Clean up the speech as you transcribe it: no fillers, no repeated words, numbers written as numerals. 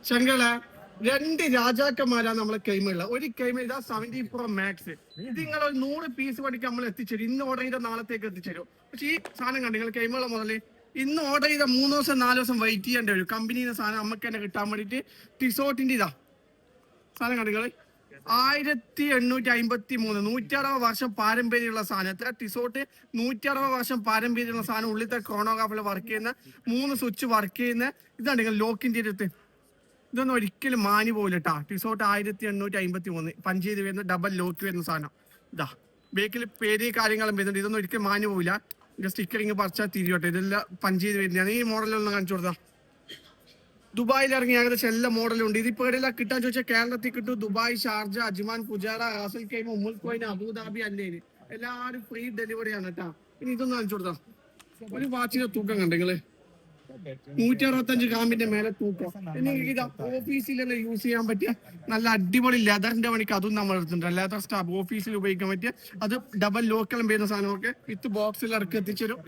ശങ്കളെ രണ്ട് രാജാക്കന്മാരാണ് നമ്മളെ കൈമയുള്ള ഒരു കൈമ ഇതാ 70 Pro Max. ഇത് നിങ്ങൾ 100 പീസ് പഠിക്കാൻ നമ്മൾ എത്തിച്ചേരും. ഇന്ന് ഓർഡർ ചെയ്ത നാളത്തേക്ക് എത്തിച്ചേരും. പക്ഷെ ഈ സാധനം കണ്ടു നിങ്ങൾ കൈമയുള്ള മുതല് ഇന്ന് ഓർഡർ ചെയ്ത 3 ദിവസം 4 ദിവസം വെയിറ്റ് ചെയ്യേണ്ടി വരും. കമ്പനിയുടെ സാധനം നമുക്ക് തന്നെ കിട്ടാൻ വേണ്ടിട്ട് ടിസോട്ടിന്റെ ഇതാ സാധനം കണ്ടുകള് 1853 160 വർഷം പാരമ്പര്യമുള്ള സാധനത്തെ ടിസോട്ട് 160 വർഷം പാരമ്പര്യമുള്ള സാധനം. ഉള്ളിലത്തെ ക്രോണോഗ്രാഫിൽ വർക്ക് ചെയ്യുന്ന 3 സ്വിച്ച് വർക്ക് ചെയ്യുന്ന ഇതാണ് നിങ്ങൾ ലോക്കിന്റെ അടുത്ത്. ഇതൊന്നും ഒരിക്കലും മാനി പോകില്ല കേട്ടാ. ടിസോട്ട് 1853 പഞ്ച് ചെയ്ത് വരുന്ന ഡബിൾ ലോക്ക് വരുന്ന സാധനം. ഇതാ ബേക്കിൽ പേര് കാര്യങ്ങളും വരുന്നുണ്ട്. ഇതൊന്നും ഒരിക്കലും മാനി പോകില്ല. ഇതിന്റെ സ്റ്റിക്കറിങ് പറിച്ചാൽ തിരിയോട്ടെ. ഇതെല്ലാം പഞ്ച് ചെയ്ത് വരുന്നതാണ്. ഈ മോഡലൊന്നും കാണിച്ചു കൊടുത്താ. ദുബായിൽ ഇറങ്ങി ഏകദേശം എല്ലാ മോഡലും ഉണ്ട്. ഇതിപ്പോ എല്ലാം കിട്ടാൻ ചോദിച്ചാൽ കേരളത്തിൽ കിട്ടും. Dubai, Sharjah, Ajman, Fujairah, Ras al Khaimah, ഉമ്മുൽ ഖുവൈൻ, അബുദാബി, അല്ലേന് എല്ലാവരും ഫ്രീ ഡെലിവറി ആണ് കേട്ടാ. ഇനി ഇതൊന്നും കാണിച്ചു കൊടുത്താ. ഒരു വാച്ചിന്റെ തൂക്കം കണ്ടെങ്കില് 165 ഗ്രാമിന്റെ മേലെ തൂക്കം. നിങ്ങൾക്ക് ഇത് ഓഫീസിലെല്ലാം യൂസ് ചെയ്യാൻ പറ്റിയ നല്ല അടിപൊളി ലെതറിന്റെ പണിക്ക് അതും നമ്മൾ എടുത്തിട്ടുണ്ട്. ലെതർ സ്റ്റാഫ് ഓഫീസിൽ ഉപയോഗിക്കാൻ പറ്റിയ അത് ഡബിൾ ലോക്കലും വരുന്ന സാധനമൊക്കെ വിത്ത് ബോക്സിൽ ഇറക്കി എത്തിച്ചേരും.